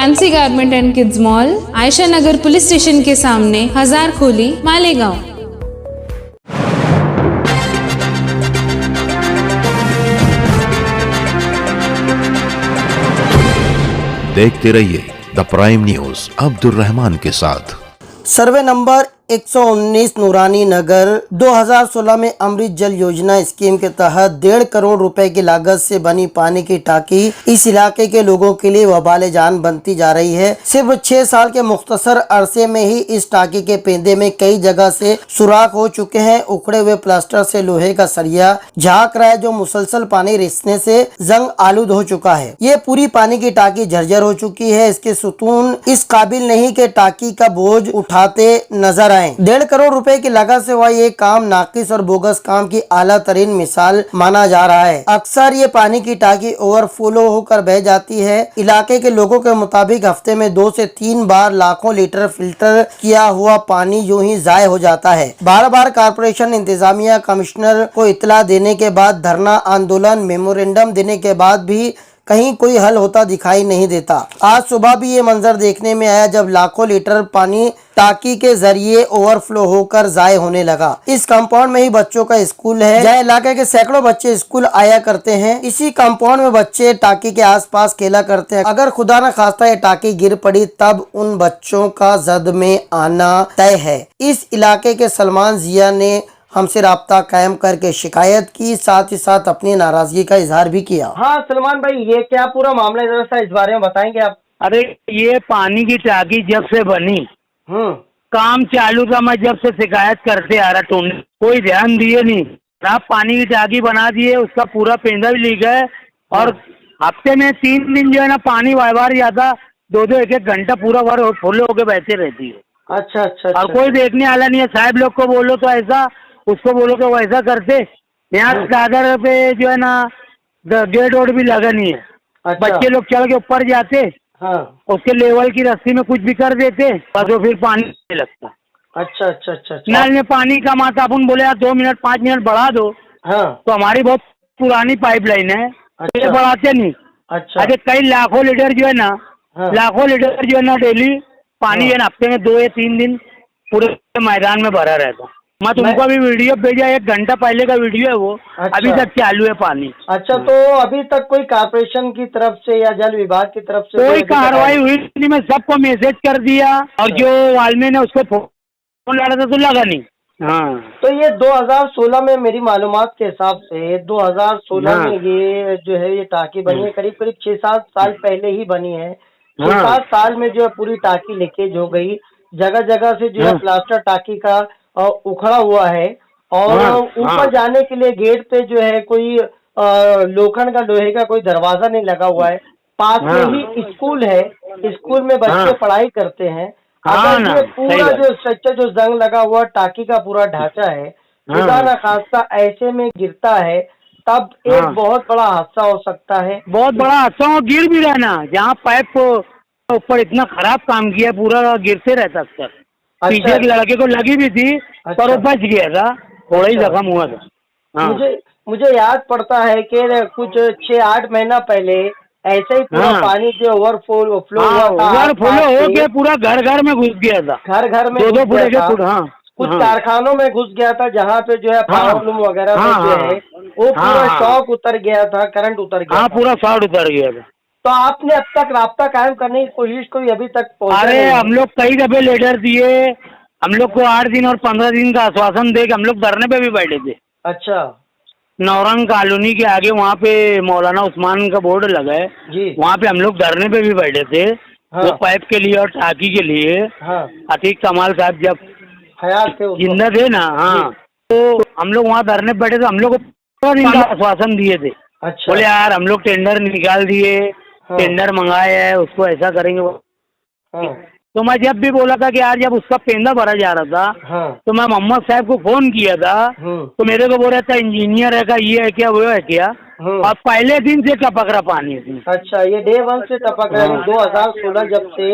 Fancy garment and kids mall, Ayesha Nagar police station के सामने, हजार खोली, मालेगांव। देखते रहिए the prime news Abdul Rahman के साथ। सर्वे नंबर 119 नूरानी नगर 2016 में अमृत जल योजना स्कीम के तहत 1.5 करोड़ रुपए की लागत से बनी पानी की टाकी इस इलाके के लोगों के लिए वबाले जान बनती जा रही है। सिर्फ 6 साल के मुख्तसर अरसे में ही इस टाकी के पेंदे में कई जगह से सुराख हो चुके हैं। उखड़े हुए प्लास्टर से लोहे का सरिया झाँक रहा है, जो मुसलसल पानी रिसने से जंग आलूद हो चुका है। ये पूरी पानी की टाकी जर्जर हो चुकी है। इसके सुतून इस काबिल नहीं कि टाकी का बोझ उठाते नजर 1.5 करोड़ रुपए की लागत से हुआ ये काम नाकिस और बोगस काम की आला तरीन मिसाल माना जा रहा है। अक्सर ये पानी की टाकी ओवरफ्लो होकर बह जाती है। इलाके के लोगों के मुताबिक हफ्ते में 2 से 3 बार लाखों लीटर फिल्टर किया हुआ पानी यूं ही जाय हो जाता है। बार बार कारपोरेशन इंतजामिया कमिश्नर को इतला देने के बाद, धरना आंदोलन, मेमोरेंडम देने के बाद भी कहीं कोई हल होता दिखाई नहीं देता। आज सुबह भी ये मंजर देखने में आया जब लाखों लीटर पानी टाकी के जरिए ओवरफ्लो होकर जाय होने लगा। इस कंपाउंड में ही बच्चों का स्कूल है, जहाँ इलाके के सैकड़ों बच्चे स्कूल आया करते हैं। इसी कंपाउंड में बच्चे टाकी के आसपास खेला करते हैं। अगर खुदा न खास्ता ये टाकी गिर पड़ी तब उन बच्चों का जद में आना तय है। इस इलाके के सलमान जिया ने हमसे राब्ता कायम करके शिकायत की, साथ ही साथ अपनी नाराजगी का इजहार भी किया। हाँ सलमान भाई, ये क्या पूरा मामला है, जरा सा इस बारे में बताएंगे आप? अरे ये पानी की टाकी जब से बनी, काम चालू था, मैं जब से शिकायत करते आ रहा, टूटने कोई ध्यान दिए नहीं। आप पानी की टाकी बना दिए, उसका पूरा पेंदा भी लीक है और हफ्ते में 3 दिन जो है ना पानी बार जाता, 2-2 एक-एक घंटा पूरा भर फुल होके बहते रहती है। अच्छा अच्छा। और कोई देखने वाला नहीं है। साहब लोग को बोलो तो ऐसा, उसको बोलो तो वैसा करते। यहाँ दादर पे जो है ना गेट वोट भी लगा नहीं है। अच्छा। बच्चे लोग चढ़ के ऊपर जाते, हाँ। उसके लेवल की रस्सी में कुछ भी कर देते, बस वो फिर पानी नहीं लगता। अच्छा अच्छा अच्छा। नल में पानी कम आता, अपन बोले यार 2 मिनट 5 मिनट बढ़ा दो। हाँ। तो हमारी बहुत पुरानी पाइपलाइन है। अच्छा। ये बढ़ाते नहीं। अच्छा। अरे कई लाखों लीटर जो है ना, लाखों लीटर जो है ना डेली पानी है ना, हफ्ते में 2 या 3 दिन पूरे मैदान में भरा रहता। मैं तुमको अभी वीडियो भेजा, 1 घंटा पहले का वीडियो है वो। अच्छा। अभी तक चालू है पानी। अच्छा, तो अभी तक कोई कारपोरेशन की तरफ से या जल विभाग की तरफ से कोई कार्रवाई हुई नहीं। मैं सबको मैसेज कर दिया और जो वालमे ने उसको फोन लगा था तो लगा नहीं। हाँ, तो ये 2016 में मेरी मालूमात के हिसाब से 2016 में ये जो है ये टाकी बनी है, करीब करीब 6-7 साल पहले ही बनी है। 6-7 साल में जो है पूरी टाकी लीकेज हो गई। जगह जगह से जो है प्लास्टर टाकी का उखड़ा हुआ है और ऊपर जाने के लिए गेट पे जो है कोई लोखंड का, लोहे का कोई दरवाजा नहीं लगा हुआ है। पास में ही स्कूल है, स्कूल में बच्चे पढ़ाई करते हैं। अगर ये पूरा जो स्ट्रक्चर जो जंग लगा हुआ टाकी का पूरा ढांचा है, खुदा न खास्ता ऐसे में गिरता है तब एक बहुत बड़ा हादसा हो सकता है। बहुत बड़ा हादसा हो, गिर भी रहना। जहाँ पाइप को ऊपर इतना खराब काम किया, पूरा गिरते रहता अक्सर। पीछे एक लड़के को लगी भी थी पर वो बच गया था, थोड़ा ही जख्म हुआ था। मुझे याद पड़ता है कि कुछ 6-8 महीना पहले ऐसे ही पूरा पानी जो ओवरफ्लो हुआ था, ओवरफ्लो हो के पूरा घर घर में घुस गया था। घर में 2-2 फुट के फुट। कुछ कारखानों में घुस गया था, जहाँ पे जो है पावर लूम वगैरह में जो है वो पूरा शॉक उतर गया था, करंट उतर गया। हाँ, पूरा शॉर्ट उतर गया था। तो आपने अब तक राब्ता कायम करने की कोशिश कोई अभी तक पहुंचा? अरे हम लोग कई दफे लेटर दिए, हम लोग को 8 दिन और 15 दिन का आश्वासन दे के हम लोग धरने पे भी बैठे थे। अच्छा। नौरंग कॉलोनी के आगे वहाँ पे मौलाना उस्मान का बोर्ड लगा है, वहाँ पे हम लोग धरने पे भी बैठे थे। वो पाइप के लिए और टाकी के लिए। अतीक कमाल साहब जब हयात थे, जिंदा थे ना, हाँ, तो हम लोग वहाँ धरने पे बैठे थे। हम लोग को 15 दिन का आश्वासन दिए थे। अच्छा। बोले यार हम लोग टेंडर निकाल दिए, टेंडर मंगाए है, उसको ऐसा करेंगे। तो मैं जब भी बोला था कि यार जब उसका पेंदा भरा जा रहा था तो मैं मोहम्मद साहब को फोन किया था, तो मेरे को बोल रहा था इंजीनियर है का, ये है क्या, वो है क्या, और पहले दिन से टपक रहा पानी इसमें। अच्छा, ये डे 1 से टपक रहा है। 2016 जब से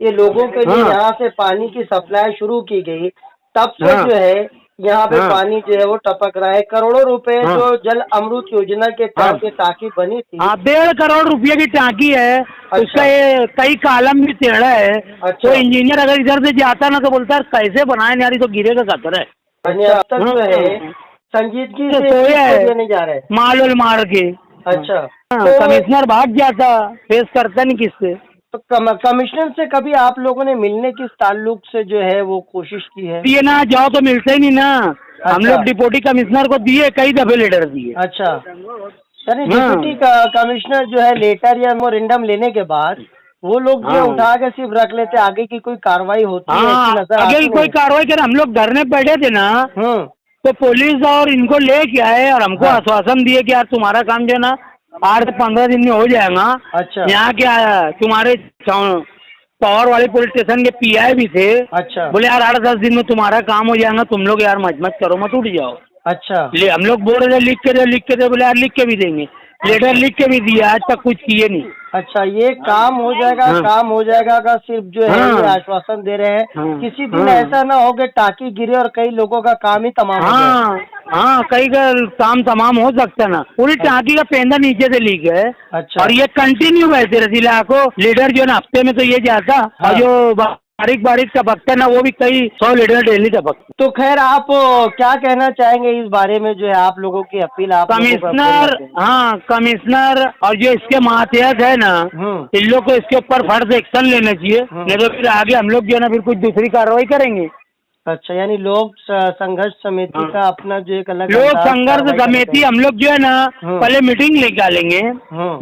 ये लोगों के लिए यहाँ से पानी की सप्लाई शुरू की गई तब से जो है यहाँ पे हाँ। पानी जो है वो टपक रहा है। करोड़ों रुपए जो जल अमृत योजना के तहत ये टाकी बनी थी। हाँ, 1.5 करोड़ रुपए की टाकी है। उसका ये कई कालम भी टेढ़ा है। अच्छा। तो इंजीनियर अगर इधर से जाता ना तो बोलता है कैसे बनाए यार, तो गिरेगा खतरा है। यानी अब तक जो है संजीदगी से सोया है, इसको नहीं जा रहे। माल वाल मार के। अच्छा। हाँ, तो कमिश्नर भाग जाता, फेस करता नहीं किससे। तो कमिश्नर से कभी आप लोगों ने मिलने की ताल्लुक से जो है वो कोशिश की है? दिए ना, जाओ तो मिलते ही नहीं ना। हम लोग डिप्टी कमिश्नर को दिए, कई दफे लेटर दिए। अच्छा, यानी डिप्टी कमिश्नर जो है लेटर या मेमोरेंडम लेने के बाद वो लोग जो उठा के सिर्फ रख लेते, आगे की कोई कार्रवाई होती है हाँ, ऐसी नजर आगे आती की कोई नहीं? कार्रवाई करे। हम लोग धरने बैठे थे ना, तो पुलिस और इनको लेके आए और हमको आश्वासन दिए कि यार तुम्हारा काम जो है ना 8 से 15 दिन में हो जाएगा। अच्छा। यहाँ क्या तुम्हारे पावर वाले पुलिस स्टेशन के पीआई भी थे। अच्छा। बोले यार 8-10 दिन में तुम्हारा काम हो जाएगा, तुम लोग यार मत करो, मत उठ जाओ। अच्छा। ले हम लोग बोल रहे थे लिख के दे, बोले यार लिख के भी देंगे। लेटर लिख के भी दिया, आज तक कुछ किए नहीं। अच्छा, ये काम हो जाएगा, काम हो जाएगा का सिर्फ जो है ये आश्वासन दे रहे हैं। किसी दिन ऐसा ना हो कि टाकी गिरे और कई लोगों का काम ही तमाम हो जाए। हाँ, कई का काम तमाम हो सकता ना। पूरी टाकी का पेंदा नीचे से लीक है। अच्छा। और ये कंटिन्यू बहते रहती लाखों लीटर जो है ना, हफ्ते में तो ये जाता। और जो बारीक टपकता ना, वो भी कई 100 लीटर डेली टपकता। तो खैर आप क्या कहना चाहेंगे इस बारे में, जो है आप लोगों की अपील आप कमिश्नर, हाँ कमिश्नर और जो इसके मातहत है ना, इन लोग को इसके ऊपर फर्ज एक्शन लेना चाहिए। नहीं तो फिर आगे हम लोग जो है ना फिर कुछ दूसरी कार्रवाई करेंगे। अच्छा, यानी लोक संघर्ष समिति का अपना जो एक अलग लोक संघर्ष समिति हम लोग जो है ना पहले मीटिंग निकालेंगे।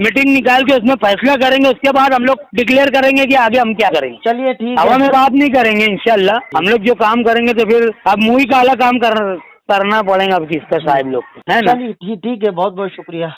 मीटिंग निकाल के उसमें फैसला करेंगे, उसके बाद हम लोग डिक्लेयर करेंगे कि आगे हम क्या करेंगे। चलिए ठीक है, हवा में बात नहीं करेंगे इंशाल्लाह। हम लोग जो काम करेंगे तो फिर अब मुंह ही काला काम करना पड़ेगा अब किसका, साहब लोग, है ना। चलिए ठीक है, बहुत बहुत शुक्रिया।